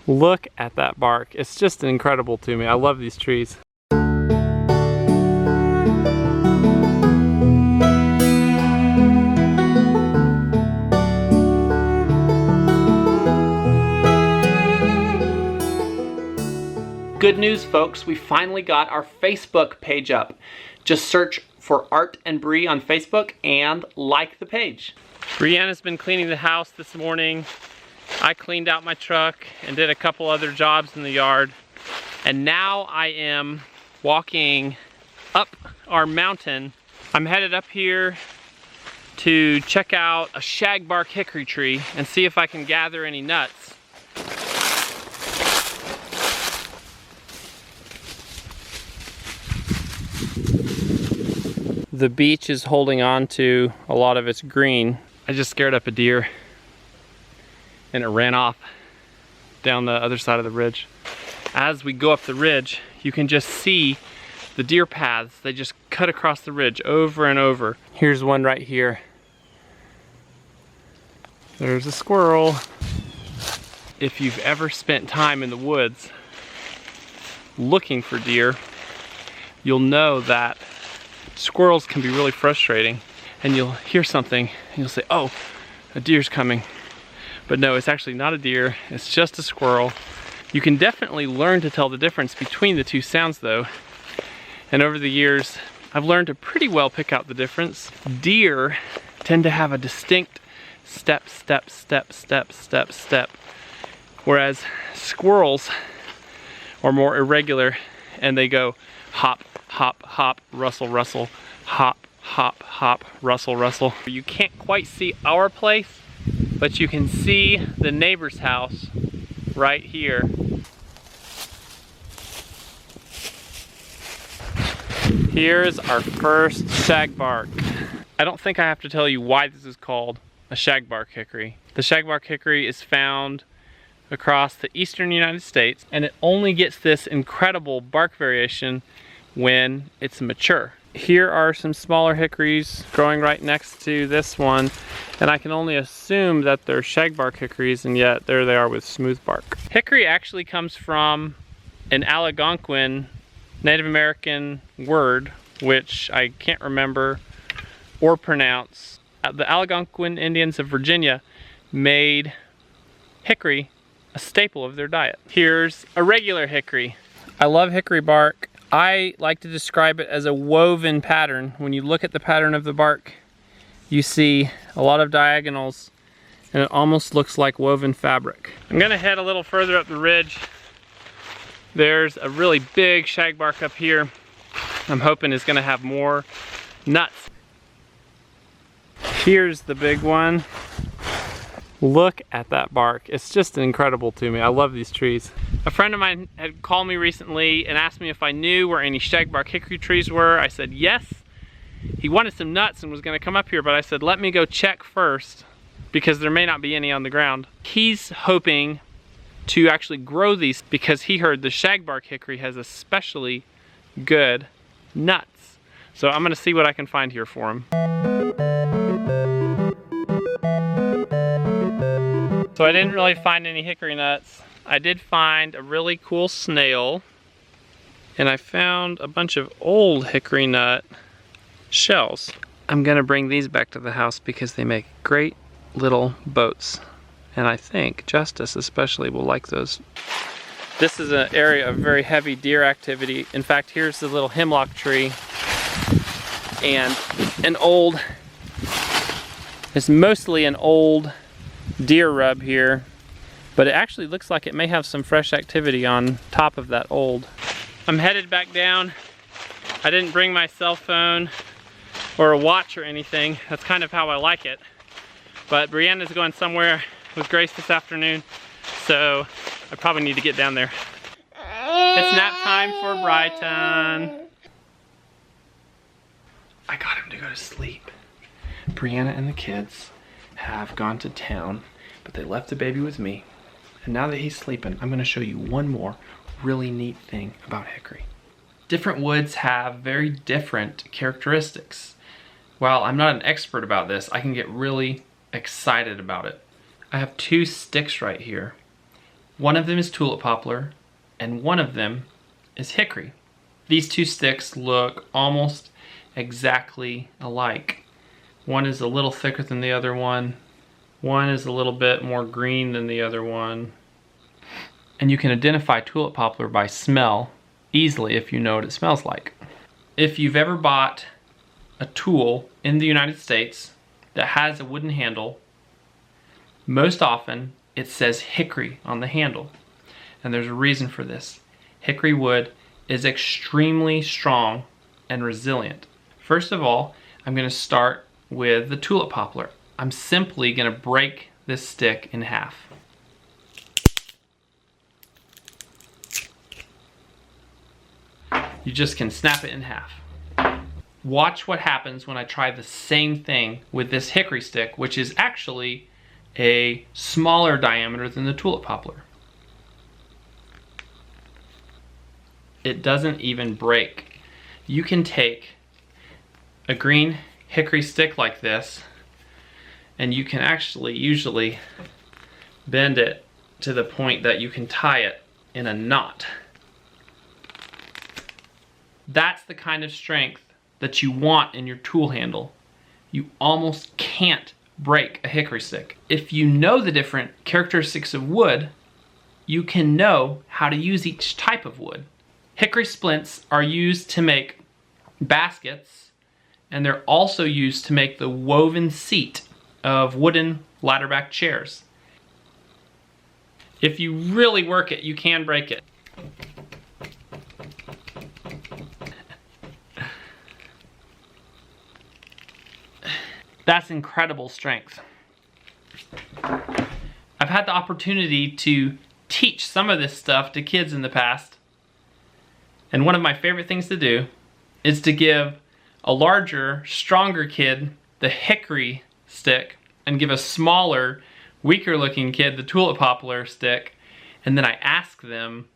Look at that bark. It's just incredible to me. I love these trees. Good news, folks. We finally got our Facebook page up. Just search for Art and Bree on Facebook and like the page. Brianna's been cleaning the house this morning. I cleaned out my truck and did a couple other jobs in the yard. And now I am walking up our mountain. I'm headed up here to check out a shagbark hickory tree and see if I can gather any nuts. The beech is holding on to a lot of its green. I just scared up a deer and it ran off down the other side of the ridge. As we go up the ridge, you can just see the deer paths. They just cut across the ridge over and over. Here's one right here. There's a squirrel. If you've ever spent time in the woods looking for deer, you'll know that squirrels can be really frustrating, and you'll hear something and you'll say, oh, a deer's coming. But no, it's actually not a deer, it's just a squirrel. You can definitely learn to tell the difference between the two sounds though. And over the years, I've learned to pretty well pick out the difference. Deer tend to have a distinct step, step, step, step, step, step. Whereas squirrels are more irregular and they go hop, hop, hop, rustle, rustle, hop, hop, hop, rustle, rustle. You can't quite see our place, but you can see the neighbor's house right here. Here's our first shagbark. I don't think I have to tell you why this is called a shagbark hickory. The shagbark hickory is found across the eastern United States, and it only gets this incredible bark variation when it's mature. Here are some smaller hickories growing right next to this one, and I can only assume that they're shagbark hickories, and yet there they are with smooth bark. Hickory actually comes from an Algonquin Native American word, which I can't remember or pronounce. The Algonquin Indians of Virginia made hickory a staple of their diet. Here's a regular hickory. I love hickory bark. I like to describe it as a woven pattern. When you look at the pattern of the bark, you see a lot of diagonals and it almost looks like woven fabric. I'm gonna head a little further up the ridge. There's a really big shagbark up here. I'm hoping it's gonna have more nuts. Here's the big one. Look at that bark. It's just incredible to me. I love these trees. A friend of mine had called me recently and asked me if I knew where any shagbark hickory trees were. I said yes. He wanted some nuts and was gonna come up here, but I said let me go check first because there may not be any on the ground. He's hoping to actually grow these because he heard the shagbark hickory has especially good nuts. So I'm gonna see what I can find here for him. So I didn't really find any hickory nuts. I did find a really cool snail, and I found a bunch of old hickory nut shells. I'm gonna bring these back to the house because they make great little boats. And I think Justice especially will like those. This is an area of very heavy deer activity. In fact, here's the little hemlock tree and it's mostly an old deer rub here, but it actually looks like it may have some fresh activity on top of that old. I'm headed back down. I didn't bring my cell phone or a watch or anything. That's kind of how I like it. But Brianna's going somewhere with Grace this afternoon, so I probably need to get down there. It's nap time for Brighton. I got him to go to sleep. Brianna and the kids have gone to town, but they left the baby with me. And now that he's sleeping, I'm gonna show you one more really neat thing about hickory. Different woods have very different characteristics. While I'm not an expert about this, I can get really excited about it. I have two sticks right here, One of them is tulip poplar, and one of them is hickory. These two sticks look almost exactly alike. One is a little thicker than the other one. One is a little bit more green than the other one. And you can identify tulip poplar by smell easily if you know what it smells like. If you've ever bought a tool in the United States that has a wooden handle, most often it says hickory on the handle. And there's a reason for this. Hickory wood is extremely strong and resilient. First of all, I'm going to start with the tulip poplar. I'm simply going to break this stick in half. You just can snap it in half. Watch what happens when I try the same thing with this hickory stick, which is actually a smaller diameter than the tulip poplar. It doesn't even break. You can take a green hickory stick like this, and you can actually usually bend it to the point that you can tie it in a knot. That's the kind of strength that you want in your tool handle. You almost can't break a hickory stick. If you know the different characteristics of wood, you can know how to use each type of wood. Hickory splints are used to make baskets, and they're also used to make the woven seat of wooden ladderback chairs. If you really work it, you can break it. That's incredible strength. I've had the opportunity to teach some of this stuff to kids in the past, and one of my favorite things to do is to give a larger, stronger kid the hickory stick and give a smaller, weaker looking kid the tulip poplar stick, and then I ask them,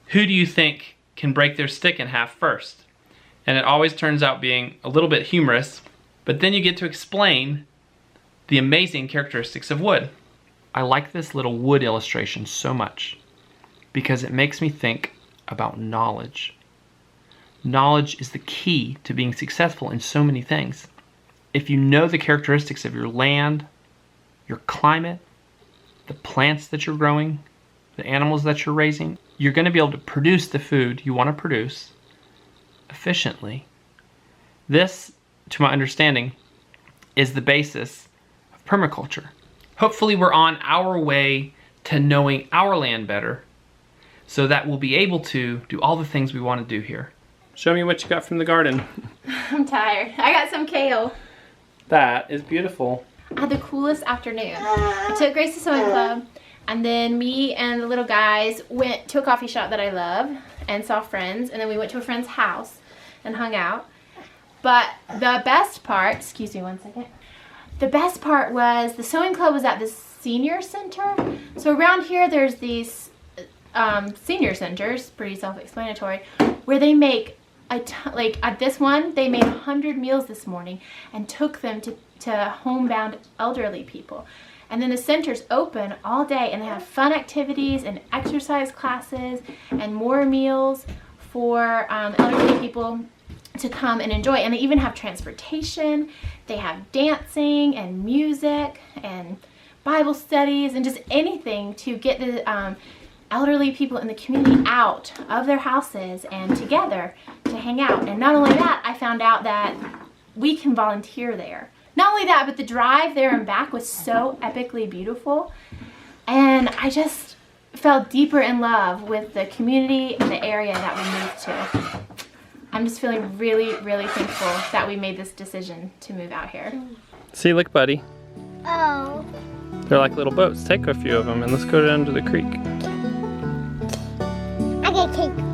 who do you think can break their stick in half first? And it always turns out being a little bit humorous, but then you get to explain the amazing characteristics of wood. I like this little wood illustration so much because it makes me think about knowledge. Knowledge is the key to being successful in so many things. If you know the characteristics of your land, your climate, the plants that you're growing, the animals that you're raising, you're going to be able to produce the food you want to produce efficiently. This, to my understanding, is the basis of permaculture. Hopefully we're on our way to knowing our land better so that we'll be able to do all the things we want to do here. Show me what you got from the garden. I'm tired. I got some kale. That is beautiful. I had the coolest afternoon. I took Grace to sewing club, and then me and the little guys went to a coffee shop that I love and saw friends, and then we went to a friend's house and hung out. But the best part, excuse me one second, the best part was the sewing club was at the senior center. So around here there's these senior centers, pretty self-explanatory, where they make like at this one they made 100 meals this morning and took them to homebound elderly people. And then the center's open all day and they have fun activities and exercise classes and more meals for elderly people to come and enjoy. And they even have transportation, they have dancing and music and Bible studies and just anything to get the elderly people in the community out of their houses and together to hang out. And not only that, I found out that we can volunteer there. Not only that, but the drive there and back was so epically beautiful. And I just fell deeper in love with the community and the area that we moved to. I'm just feeling really, really thankful that we made this decision to move out here. See, look, buddy. Oh. They're like little boats. Take a few of them and let's go down to the creek. I get cake.